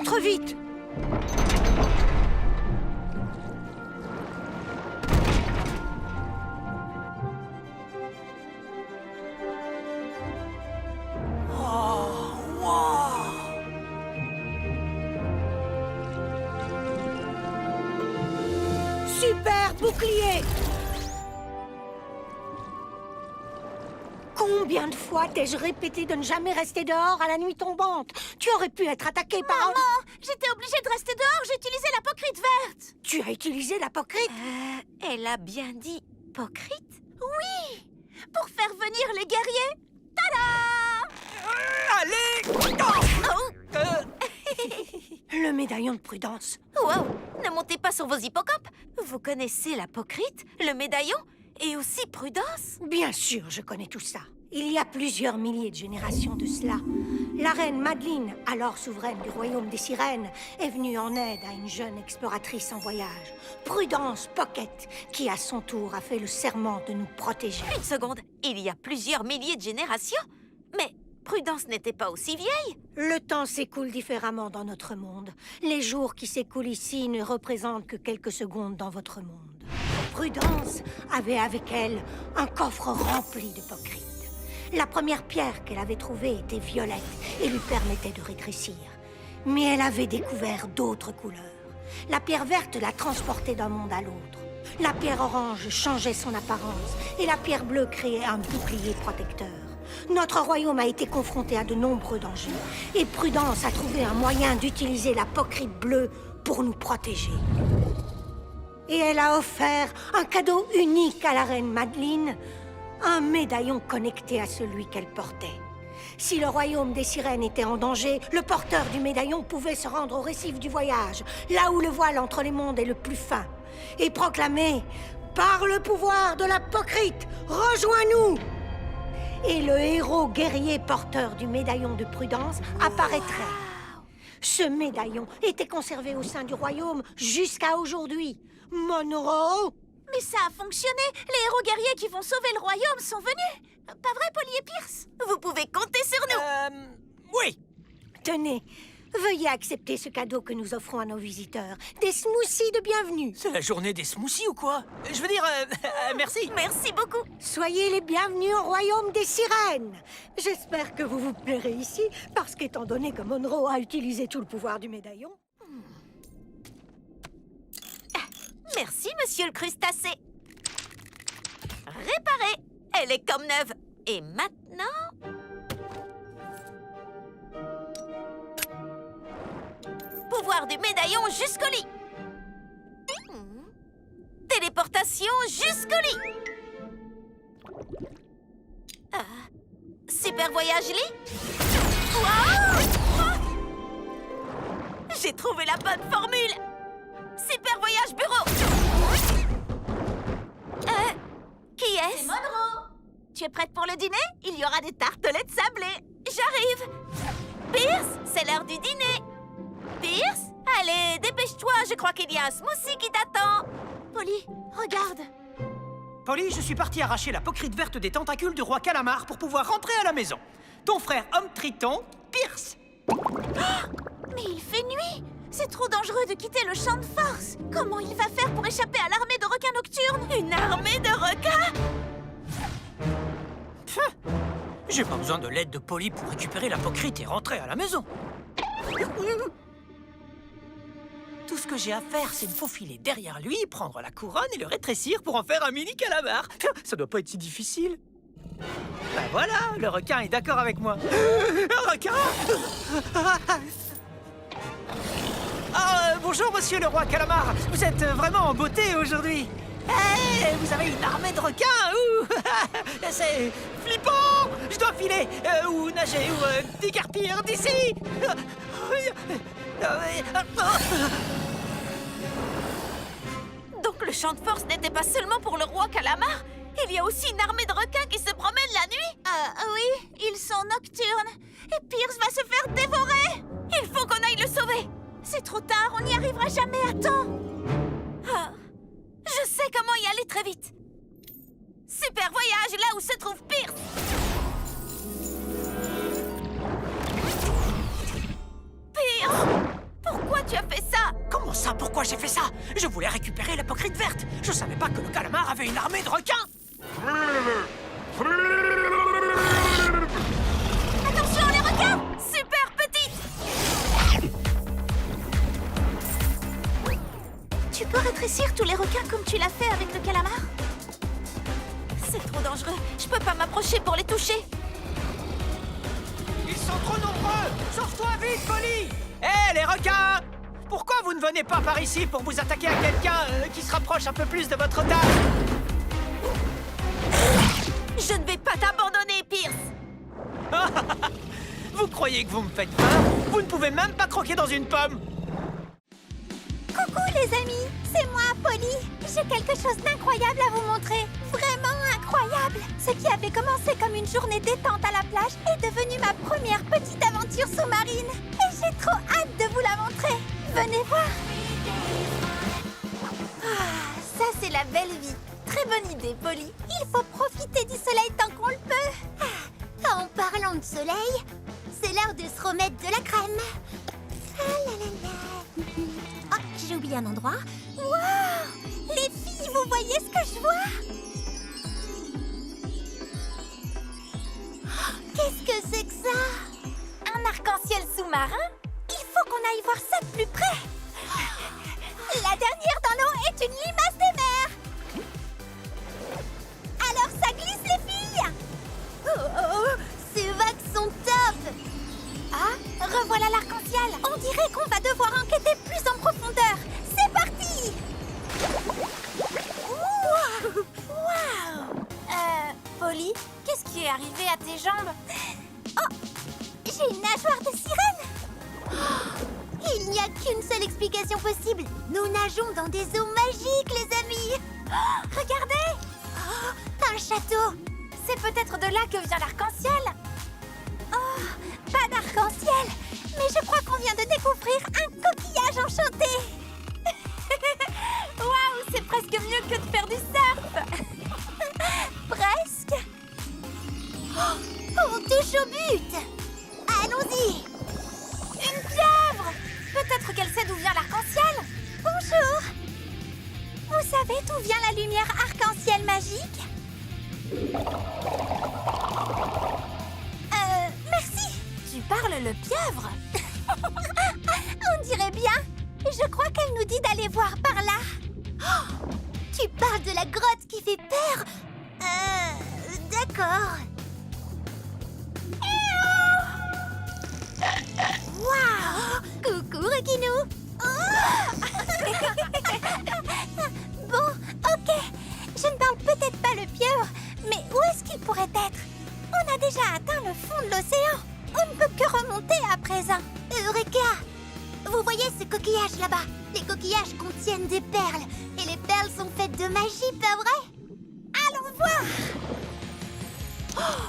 Entre vite! Super bouclier! Combien de fois t'ai-je répété de ne jamais rester dehors à la nuit tombante? Tu aurais pu être attaqué par un... Maman, j'étais obligée de rester dehors, j'ai utilisé la pocrite verte. Tu as utilisé la pocrite? Elle a bien dit pocrite? Oui, pour faire venir les guerriers. Tada! Allez! Le médaillon de prudence. Wow, ne montez pas sur vos hippocampes. Vous connaissez la pocrite, le médaillon et aussi Prudence? Bien sûr, je connais tout ça. Il y a plusieurs milliers de générations de cela. La reine Madeline, alors souveraine du royaume des sirènes, est venue en aide à une jeune exploratrice en voyage, Prudence Pocket, qui à son tour a fait le serment de nous protéger. Une seconde, il y a plusieurs milliers de générations? Mais Prudence n'était pas aussi vieille? Le temps s'écoule différemment dans notre monde. Les jours qui s'écoulent ici ne représentent que quelques secondes dans votre monde. Prudence avait avec elle un coffre rempli de pocrite. La première pierre qu'elle avait trouvée était violette et lui permettait de rétrécir. Mais elle avait découvert d'autres couleurs. La pierre verte la transportait d'un monde à l'autre. La pierre orange changeait son apparence et la pierre bleue créait un bouclier protecteur. Notre royaume a été confronté à de nombreux dangers et Prudence a trouvé un moyen d'utiliser la pocrite bleue pour nous protéger. Et elle a offert un cadeau unique à la reine Madeline, un médaillon connecté à celui qu'elle portait. Si le royaume des sirènes était en danger, le porteur du médaillon pouvait se rendre au récif du voyage, là où le voile entre les mondes est le plus fin, et proclamer « Par le pouvoir de la pocrite, rejoins-nous !» Et le héros guerrier porteur du médaillon de Prudence apparaîtrait. Ce médaillon était conservé au sein du royaume jusqu'à aujourd'hui. Monroe! Mais ça a fonctionné! Les héros guerriers qui vont sauver le royaume sont venus! Pas vrai, Polly et Pierce? Vous pouvez compter sur nous! Oui! Tenez, veuillez accepter ce cadeau que nous offrons à nos visiteurs. Des smoothies de bienvenue. C'est la journée des smoothies ou quoi? Je veux dire, merci! Merci beaucoup! Soyez les bienvenus au royaume des sirènes. J'espère que vous vous plairez ici, parce qu'étant donné que Monroe a utilisé tout le pouvoir du médaillon... Merci, monsieur le crustacé. Réparée. Elle est comme neuve. Et maintenant... pouvoir du médaillon jusqu'au lit. Téléportation jusqu'au lit. Super voyage lit. Wow! J'ai trouvé la bonne formule. Super voyage bureau. Qui est-ce? C'est Monroe. Tu es prête pour le dîner? Il y aura des tartelettes sablées. J'arrive. Pierce, c'est l'heure du dîner. Pierce, allez, dépêche-toi. Je crois qu'il y a un smoothie qui t'attend. Polly, regarde. Polly, je suis parti arracher la pocrite verte des tentacules du roi Calamar pour pouvoir rentrer à la maison. Ton frère homme triton, Pierce. Mais il fait nuit. C'est trop dangereux de quitter le champ de force. Comment il va faire pour échapper à l'armée de requins nocturnes? Une armée de requins? J'ai pas besoin de l'aide de Polly pour récupérer la pocrite et rentrer à la maison. Tout ce que j'ai à faire, c'est me faufiler derrière lui, prendre la couronne et le rétrécir pour en faire un mini calamar. Ça doit pas être si difficile. Ben voilà, le requin est d'accord avec moi. Un requin! Bonjour, monsieur le roi Calamar. Vous êtes vraiment en beauté aujourd'hui. Hey, vous avez une armée de requins. C'est flippant. Je dois filer, ou nager, ou déguerpir d'ici. Donc le champ de force n'était pas seulement pour le roi Calamar. Il y a aussi une armée de requins qui se promènent la nuit. Oui, ils sont nocturnes. Et Pierce va se faire dévorer. Il faut qu'on aille le sauver. C'est trop tard, on n'y arrivera jamais à temps. Je sais comment y aller très vite. Super voyage là où se trouve Pierce. Pierce! pourquoi j'ai fait ça. Je voulais récupérer l'apocryphe verte. Je savais pas que le calamar avait une armée de requins. Attention, les requins! Super petit! Tu peux rétrécir tous les requins comme tu l'as fait avec le calamar? C'est trop dangereux. Je peux pas m'approcher pour les toucher. Ils sont trop nombreux. Sauve-toi vite, Polly. Hé, les requins! Pourquoi vous ne venez pas par ici pour vous attaquer à quelqu'un qui se rapproche un peu plus de votre table? Je ne vais pas t'abandonner, Pierce! Vous croyez que vous me faites peur? Vous ne pouvez même pas croquer dans une pomme. Coucou les amis, c'est moi, Polly. J'ai quelque chose d'incroyable à vous montrer. Vraiment incroyable. Ce qui avait commencé comme une journée détente à la plage est devenu ma première petite aventure sous-marine. Et j'ai trop hâte de vous la montrer. Venez voir. Ah, ça c'est la belle vie. Très bonne idée, Polly. Il faut profiter du soleil tant qu'on le peut. Ah, en parlant de soleil, c'est l'heure de se remettre de la crème. Ah là là là. Oh, j'ai oublié un endroit. Waouh! Les filles, vous voyez ce que je vois? Oh, qu'est-ce que c'est que ça? Un arc-en-ciel sous-marin? Il faut qu'on aille voir ça de plus près. La dernière dans l'eau est une limace des mers. Alors ça glisse, les filles? Oh, ces vagues sont top! Ah, revoilà l'arc-en-ciel. On dirait qu'on va devoir enquêter plus en profondeur. C'est parti! Waouh! Polly, qu'est-ce qui est arrivé à tes jambes? Oh, j'ai une nageoire de sirène! Oh, il n'y a qu'une seule explication possible. Nous nageons dans des eaux magiques, les amis. Oh, regardez! Oh, un château. C'est peut-être de là que vient l'arc-en-ciel. Oh, pas d'arc-en-ciel, mais je crois qu'on vient de découvrir un coquillage enchanté. Waouh, c'est presque mieux que de faire du surf. Presque. Oh, on touche au but. Allons-y. Une pieuvre. Peut-être qu'elle sait d'où vient l'arc-en-ciel. Bonjour. Vous savez d'où vient la lumière arc-en-ciel magique? Merci. Tu parles le pieuvre? On dirait bien. Je crois qu'elle nous dit d'aller voir par là. Oh, tu parles de la grotte qui fait peur? D'accord. Waouh! Coucou, Rekinou. Bon, ok. Je ne parle peut-être pas le pieuvre, mais où est-ce qu'il pourrait être? On a déjà atteint le fond de l'océan. On ne peut que remonter à présent. Eureka! Vous voyez ce coquillage là-bas? Les coquillages contiennent des perles. Et les perles sont faites de magie, pas vrai? Allons voir! Oh,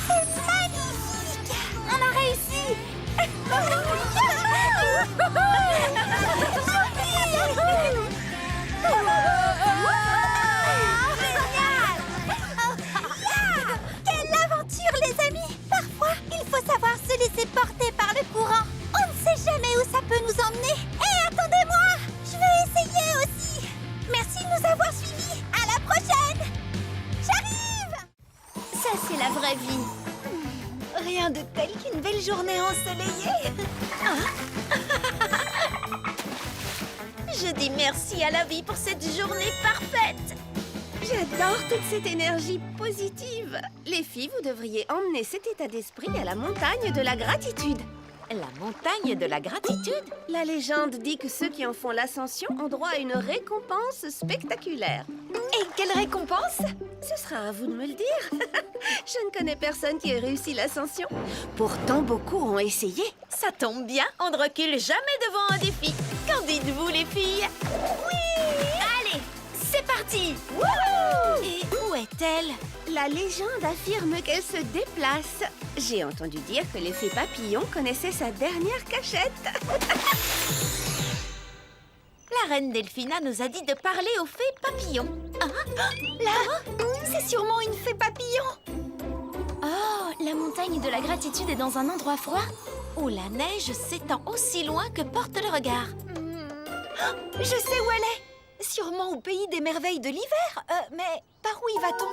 c'est magnifique! On a réussi! Génial! Quelle aventure, les amis! Parfois, il faut savoir se laisser porter par le courant. On ne sait jamais où ça peut nous emmener. Et attendez-moi! Je vais essayer aussi! Merci de nous avoir suivis! À la prochaine! J'arrive! Ça, c'est la vraie vie. Rien de tel qu'une belle journée ensoleillée. Je dis merci à la vie pour cette journée parfaite. J'adore toute cette énergie positive. Les filles, vous devriez emmener cet état d'esprit à la montagne de la gratitude. La montagne de la gratitude? La légende dit que ceux qui en font l'ascension ont droit à une récompense spectaculaire. Et quelle récompense? Ce sera à vous de me le dire. Je ne connais personne qui ait réussi l'ascension. Pourtant, beaucoup ont essayé. Ça tombe bien, on ne recule jamais devant un défi. Qu'en dites-vous, les filles? Oui! Allez, c'est parti! Wouhou! Et où est-elle? La légende affirme qu'elle se déplace. J'ai entendu dire que les fées papillons connaissaient sa dernière cachette. La reine Delphina nous a dit de parler aux fées papillons. Ah, là, c'est sûrement une fée papillon. Oh, la montagne de la gratitude est dans un endroit froid où la neige s'étend aussi loin que porte le regard. Je sais où elle est. Sûrement au pays des merveilles de l'hiver. Mais par où y va-t-on?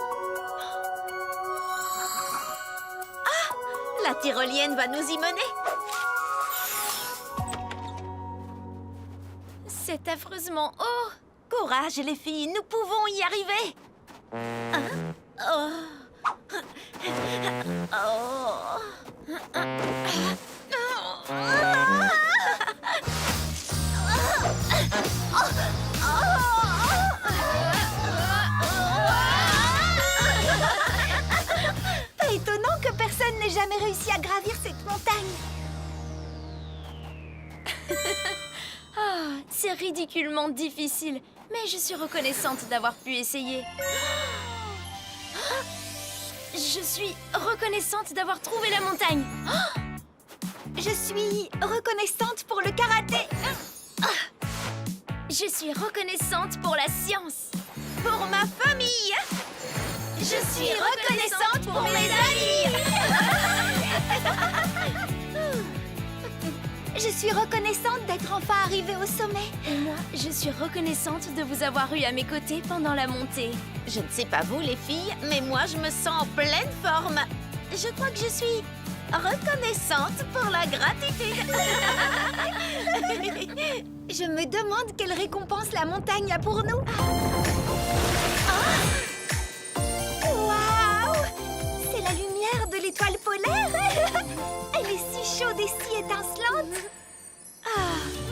La tyrolienne va nous y mener. C'est affreusement haut. Courage, les filles, nous pouvons y arriver. Pas étonnant que personne n'ait jamais réussi à gravir cette montagne. C'est ridiculement difficile, mais je suis reconnaissante d'avoir pu essayer. Je suis reconnaissante d'avoir trouvé la montagne. Je suis reconnaissante pour le karaté. Je suis reconnaissante pour la science. Pour ma famille. Je suis reconnaissante pour mes amis. Je suis reconnaissante d'être enfin arrivée au sommet. Et moi, je suis reconnaissante de vous avoir eu à mes côtés pendant la montée. Je ne sais pas vous, les filles, mais moi, je me sens en pleine forme. Je crois que je suis reconnaissante pour la gratitude. Je me demande quelle récompense la montagne a pour nous. Waouh! C'est la lumière de l'étoile polaire. Elle est si chaude et si étincelante.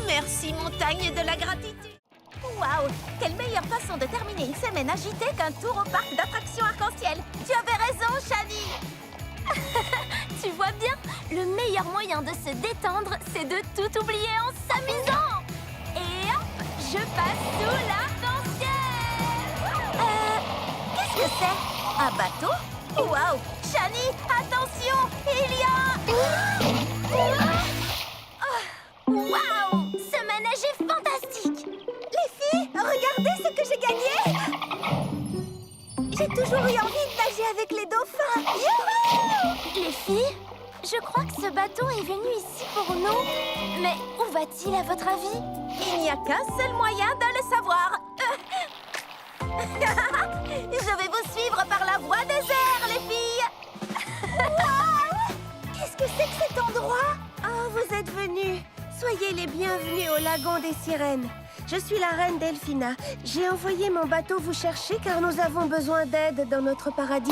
Merci, montagne de la gratitude. Waouh! Quelle meilleure façon de terminer une semaine agitée qu'un tour au parc d'attractions arc-en-ciel. Tu avais raison, Shani. Tu vois bien, le meilleur moyen de se détendre, c'est de tout oublier en s'amusant. Et hop, je passe sous l'arc-en-ciel. Qu'est-ce que c'est? Un bateau? Waouh! Shani, attention, il y a... Waouh! Ce manège est fantastique! Les filles, regardez ce que j'ai gagné. J'ai toujours eu envie de nager avec les dauphins. Youhou! Les filles, je crois que ce bateau est venu ici pour nous. Mais où va-t-il à votre avis? Il n'y a qu'un seul moyen de le savoir. Je vais vous suivre par la voie des airs, les filles. Qu'est-ce que c'est que cet endroit? Oh, vous êtes venus. Soyez les bienvenus au lagon des sirènes. Je suis la reine Delphina. J'ai envoyé mon bateau vous chercher car nous avons besoin d'aide dans notre paradis.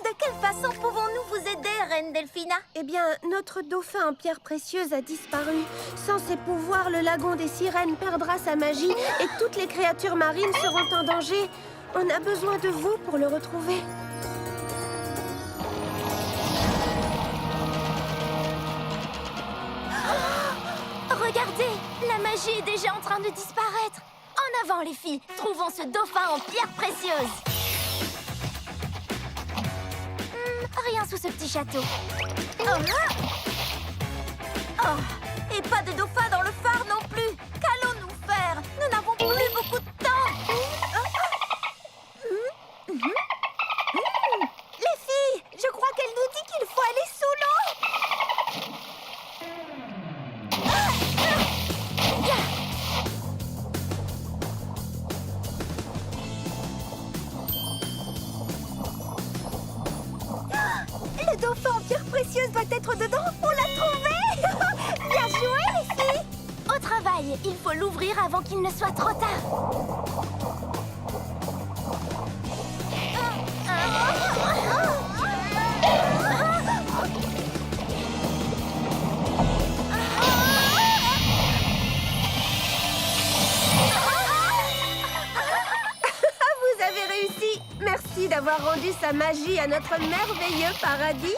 De quelle façon pouvons-nous vous aider, reine Delphina? Eh bien, notre dauphin en pierre précieuse a disparu. Sans ses pouvoirs, le lagon des sirènes perdra sa magie et toutes les créatures marines seront en danger. On a besoin de vous pour le retrouver. Regardez, la magie est déjà en train de disparaître. En avant, les filles, trouvons ce dauphin en pierre précieuse. Rien sous ce petit château. Et pas de dauphin dans le phare non plus. Qu'allons-nous faire? Nous n'avons plus beaucoup de temps. Les filles, je crois qu'elle nous dit qu'il faut aller sous l'eau. Le dauphin en pierre précieuse doit être dedans. On l'a trouvé. Bien joué, les filles. Au travail, il faut l'ouvrir avant qu'il ne soit trop tard. Vous avez réussi. Merci d'avoir rendu sa magie à notre merveilleux paradis.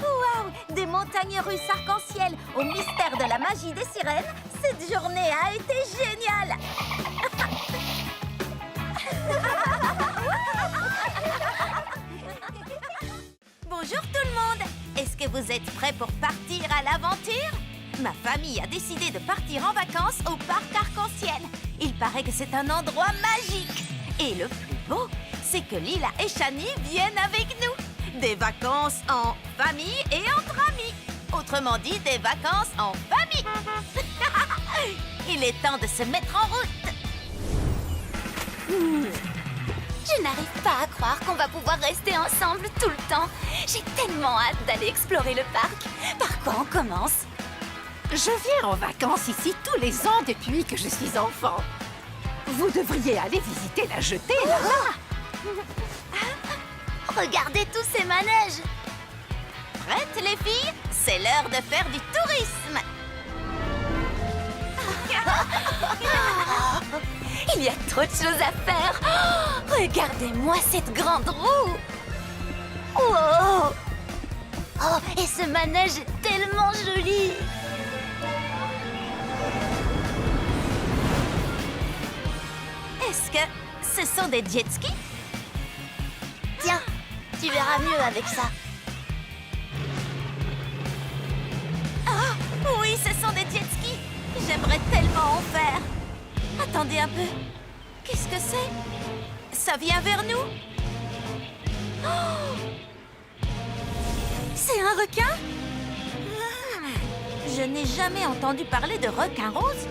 Waouh! Des montagnes russes arc-en-ciel au mystère de la magie des sirènes. Cette journée a été géniale! Bonjour tout le monde! Est-ce que vous êtes prêts pour partir à l'aventure? Ma famille a décidé de partir en vacances au parc arc-en-ciel. Il paraît que c'est un endroit magique. Et le plus beau, c'est que Lila et Shani viennent avec nous. Des vacances en famille et entre amis. Autrement dit, des vacances en famille. Il est temps de se mettre en route. Je n'arrive pas à croire qu'on va pouvoir rester ensemble tout le temps. J'ai tellement hâte d'aller explorer le parc. Par quoi on commence? Je viens en vacances ici tous les ans depuis que je suis enfant. Vous devriez aller visiter la jetée là-bas. Regardez tous ces manèges. Prêtes les filles? C'est l'heure de faire du tourisme. Il y a trop de choses à faire. Oh, regardez-moi cette grande roue. Wow. Oh, et ce manège est tellement joli. Est-ce que ce sont des jet skis? Tiens, tu verras mieux avec ça. Ah, oui, ce sont des jet skis. J'aimerais tellement en faire. Attendez un peu. Qu'est-ce que c'est? Ça vient vers nous? Oh! C'est un requin? Je n'ai jamais entendu parler de requin rose.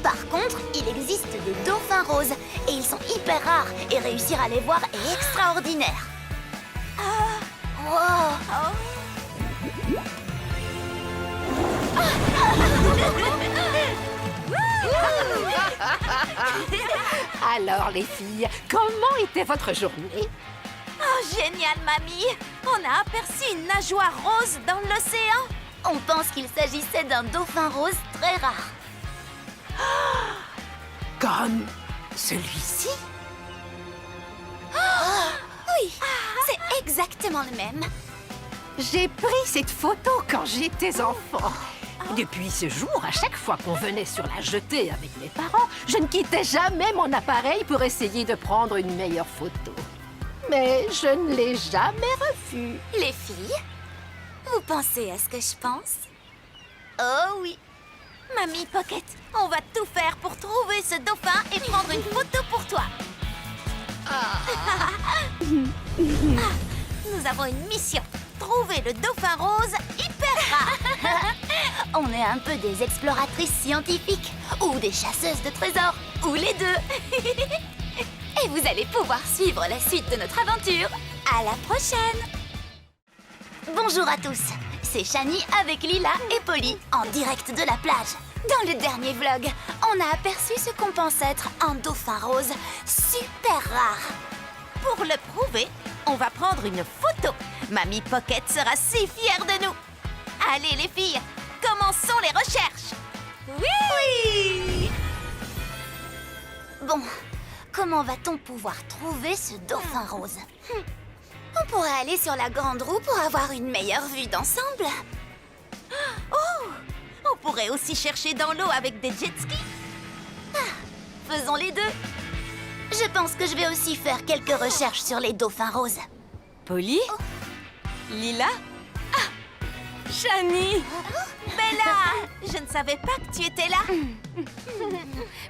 Par contre, il existe des dauphins roses et ils sont hyper rares et réussir à les voir est extraordinaire. Wow. Alors les filles, comment était votre journée? Oh, génial, mamie! On a aperçu une nageoire rose dans l'océan. On pense qu'il s'agissait d'un dauphin rose très rare. Comme celui-ci? Oui, c'est exactement le même. J'ai pris cette photo quand j'étais enfant. Depuis ce jour, à chaque fois qu'on venait sur la jetée avec mes parents, je ne quittais jamais mon appareil pour essayer de prendre une meilleure photo. Mais je ne l'ai jamais revue. Les filles, vous pensez à ce que je pense? Oh oui. Mamie Pocket, on va tout faire pour trouver ce dauphin et prendre une photo pour toi. Nous avons une mission. Trouver le dauphin rose hyper rare. On est un peu des exploratrices scientifiques ou des chasseuses de trésors, ou les deux. Et vous allez pouvoir suivre la suite de notre aventure. À la prochaine. Bonjour à tous, c'est Shani avec Lila et Polly en direct de la plage. Dans le dernier vlog, on a aperçu ce qu'on pense être un dauphin rose super rare. Pour le prouver, on va prendre une photo. Mamie Pocket sera si fière de nous. Allez les filles, commençons les recherches. Oui! Bon, comment va-t-on pouvoir trouver ce dauphin rose? On pourrait aller sur la grande roue pour avoir une meilleure vue d'ensemble. Oh! On pourrait aussi chercher dans l'eau avec des jet skis. Faisons les deux. Je pense que je vais aussi faire quelques recherches sur les dauphins roses. Polly? Lila? Ah! Shani! Bella! Je ne savais pas que tu étais là.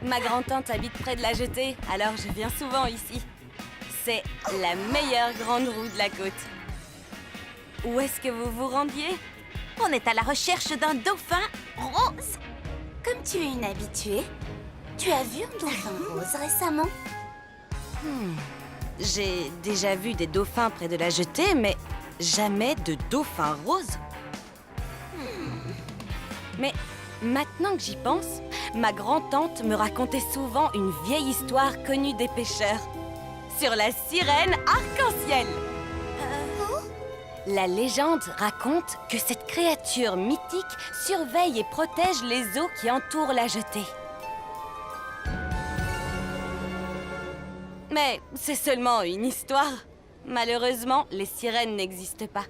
Ma grand-tante habite près de la jetée, alors je viens souvent ici. C'est la meilleure grande roue de la côte. Où est-ce que vous vous rendiez? On est à la recherche d'un dauphin rose. Comme tu es une habituée, tu as vu un dauphin rose récemment? J'ai déjà vu des dauphins près de la jetée, mais jamais de dauphin rose. Mais maintenant que j'y pense, ma grand-tante me racontait souvent une vieille histoire connue des pêcheurs sur la sirène arc-en-ciel. La légende raconte que cette créature mythique surveille et protège les eaux qui entourent la jetée. Mais c'est seulement une histoire. Malheureusement, les sirènes n'existent pas.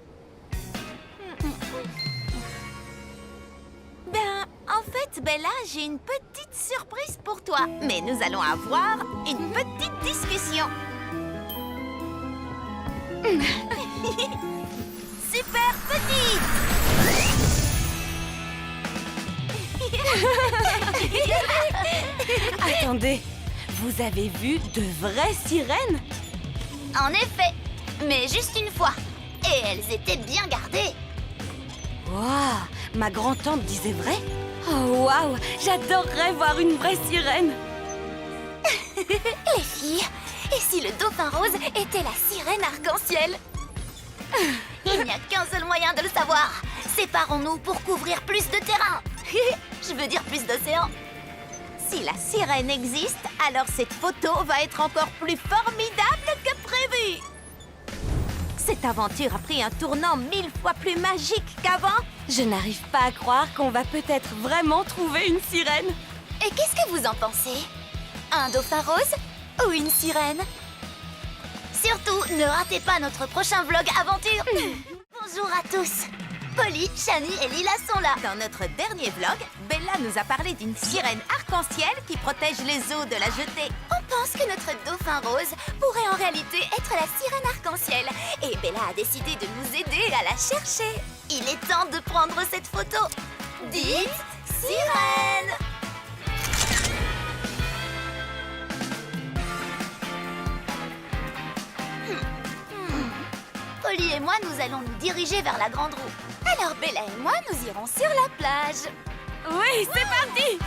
Ben, en fait, Bella, j'ai une petite surprise pour toi. Mais nous allons avoir une petite discussion. Super petite! Attendez, vous avez vu de vraies sirènes? En effet, mais juste une fois. Et elles étaient bien gardées. Waouh, ma grand-tante disait vrai? Oh waouh, j'adorerais voir une vraie sirène. Les filles, et si le dauphin rose était la sirène arc-en-ciel? Il n'y a qu'un seul moyen de le savoir. Séparons-nous pour couvrir plus de terrain. Je veux dire plus d'océan. Si la sirène existe, alors cette photo va être encore plus formidable que prévu. Cette aventure a pris un tournant 1000 fois plus magique qu'avant. Je n'arrive pas à croire qu'on va peut-être vraiment trouver une sirène. Et qu'est-ce que vous en pensez? Un dauphin rose ou une sirène? Surtout, ne ratez pas notre prochain vlog aventure. Bonjour à tous. Polly, Shani et Lila sont là. Dans notre dernier vlog, Bella nous a parlé d'une sirène arc-en-ciel qui protège les eaux de la jetée. On pense que notre dauphin rose pourrait en réalité être la sirène arc-en-ciel. Et Bella a décidé de nous aider à la chercher. Il est temps de prendre cette photo. Dites sirène! Polly et moi, nous allons nous diriger vers la grande roue. Alors Bella et moi, nous irons sur la plage. Oui, c'est parti!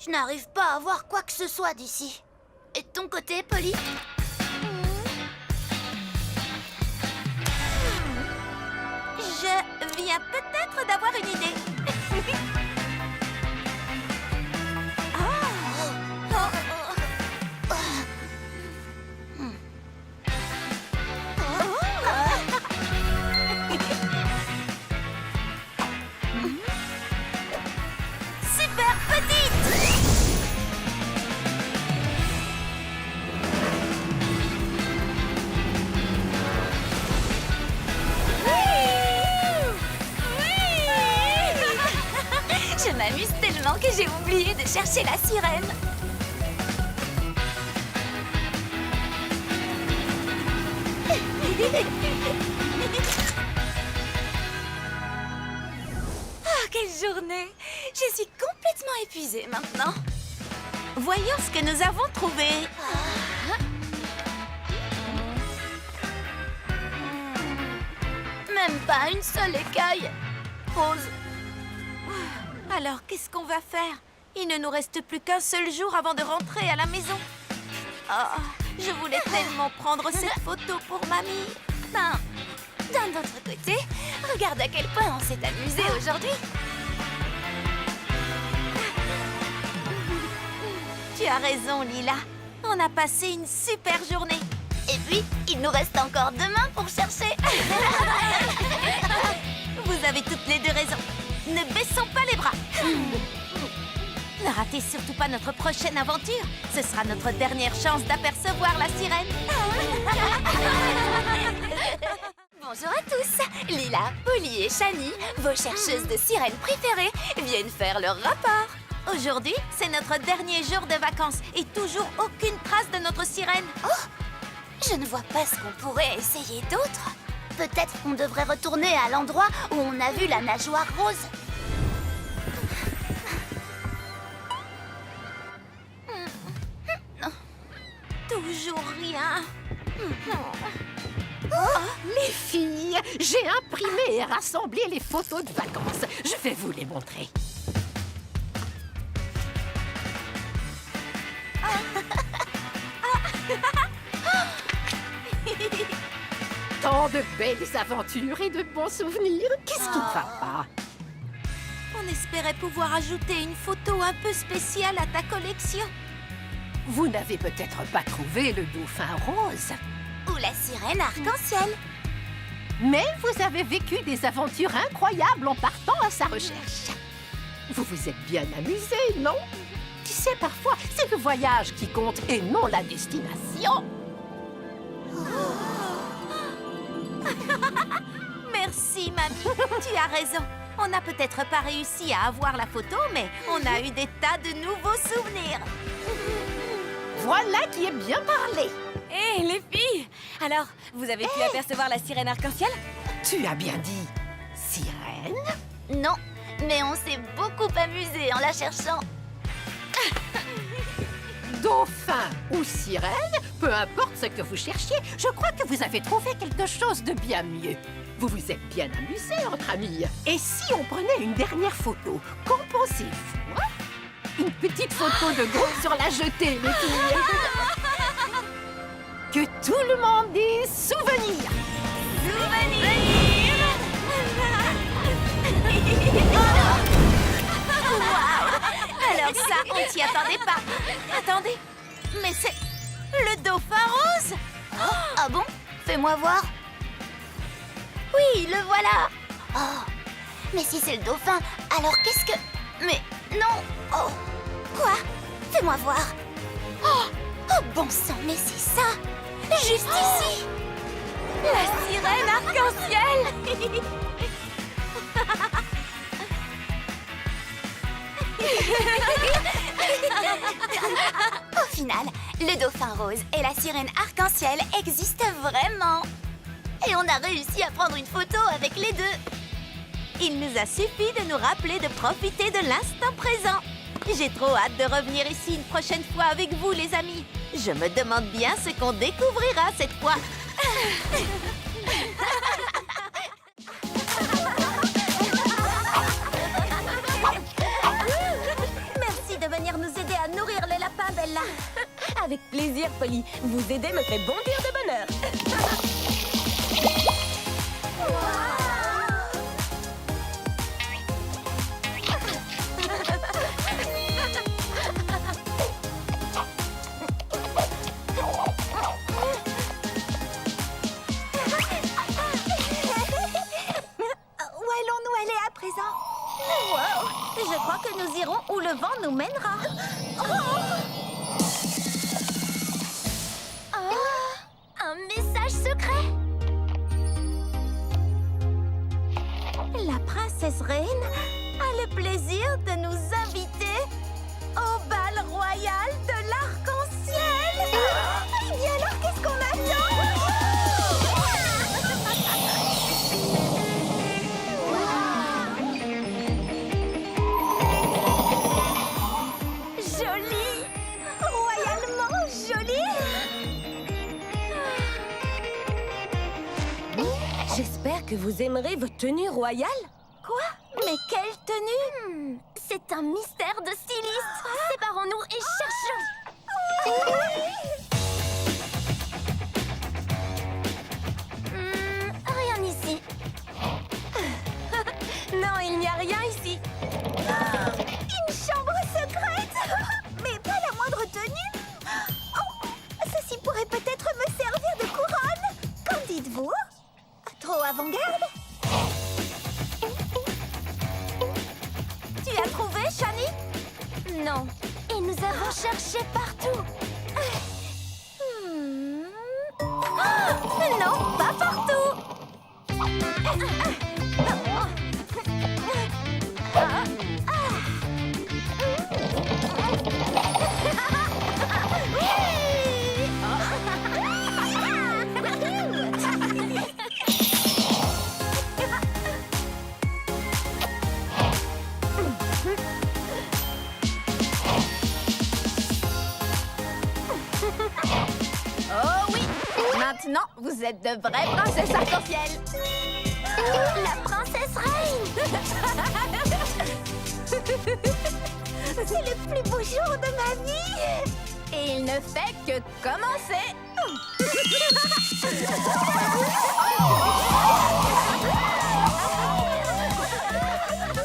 Je n'arrive pas à voir quoi que ce soit d'ici. Et de ton côté, Polly? Je viens peut-être d'avoir une idée. Super petite! Je m'amuse tellement que j'ai oublié de chercher la sirène. Oh, quelle journée! Je suis complètement épuisée maintenant. Voyons ce que nous avons trouvé. Même pas une seule écaille. Rose. Alors, qu'est-ce qu'on va faire? Il ne nous reste plus qu'un seul jour avant de rentrer à la maison. Oh, je voulais tellement prendre cette photo pour mamie. Ben, d'un autre côté, regarde à quel point on s'est amusé aujourd'hui. Tu as raison, Lila. On a passé une super journée. Et puis, il nous reste encore demain pour chercher. Vous avez toutes les deux raison. Ne baissons pas les bras. Ne ratez surtout pas notre prochaine aventure. Ce sera notre dernière chance d'apercevoir la sirène. Bonjour à tous. Lila, Polly et Shani, vos chercheuses de sirènes préférées, viennent faire leur rapport. Aujourd'hui, c'est notre dernier jour de vacances et toujours aucune trace de notre sirène. Oh, je ne vois pas ce qu'on pourrait essayer d'autre. Peut-être qu'on devrait retourner à l'endroit où on a vu la nageoire rose. Toujours rien. Les filles, j'ai imprimé et rassemblé les photos de vacances. Je vais vous les montrer. Tant de belles aventures et de bons souvenirs. Qu'est-ce qui ne va pas? On espérait pouvoir ajouter une photo un peu spéciale à ta collection. Vous n'avez peut-être pas trouvé le dauphin rose, Ou la sirène arc-en-ciel. mais vous avez vécu des aventures incroyables en partant à sa recherche. Vous vous êtes bien amusés, non? Tu sais, parfois, c'est le voyage qui compte et non la destination. Merci, mamie. Tu as raison. On n'a peut-être pas réussi à avoir la photo, mais on a eu des tas de nouveaux souvenirs. Voilà qui est bien parlé. Hé, les filles! Alors, vous avez pu apercevoir la sirène arc-en-ciel? Tu as bien dit sirène? Non, mais on s'est beaucoup amusé en la cherchant. Dauphin ou sirène, peu importe ce que vous cherchiez, je crois que vous avez trouvé quelque chose de bien mieux. Vous vous êtes bien amusés entre amis. Et si on prenait une dernière photo, qu'en pensez-vous? Une petite photo de groupe sur la jetée, les filles. Que tout le monde ait souvenir. Alors ça, on t'y attendait pas. Attendez, mais c'est le dauphin rose. Ah bon? Fais-moi voir. Oui, le voilà. Oh, mais si c'est le dauphin, alors qu'est-ce que... Mais non. Oh, quoi? Fais-moi voir. Oh, bon sang, mais c'est ça. Juste ici. La sirène arc-en-ciel. Au final, le dauphin rose et la sirène arc-en-ciel existent vraiment. Et on a réussi à prendre une photo avec les deux. Il nous a suffi de nous rappeler de profiter de l'instant présent. J'ai trop hâte de revenir ici une prochaine fois avec vous, les amis. Je me demande bien ce qu'on découvrira cette fois. Merci de venir nous aider à nourrir les lapins, Bella. Avec plaisir, Polly. Vous aider me fait bondir de bonheur. Où allons-nous aller à présent? Wow, je crois que nous irons où le vent nous mènera. Un message secret. La princesse reine a le plaisir de nous inviter au bal royal de l'arc-en-ciel. Eh bien alors, qu'est-ce qu'on attend? Joli! Royalement joli! J'espère que vous aimerez vos tenues royales. Quoi? Mais quelle tenue? C'est un mystère de styliste. Séparons-nous et cherchons. Rien ici. Non, il n'y a rien ici. Une chambre secrète? Mais pas la moindre tenue? Oh, ceci pourrait peut-être me servir de couronne. Qu'en dites-vous? Trop avant-garde? Tu as trouvé, Shani? Non. Et nous avons cherché partout. Non, pas partout. Oh oui! Maintenant, vous êtes de vraies princesses arc-en-ciel. La princesse reine. C'est le plus beau jour de ma vie. Et il ne fait que commencer.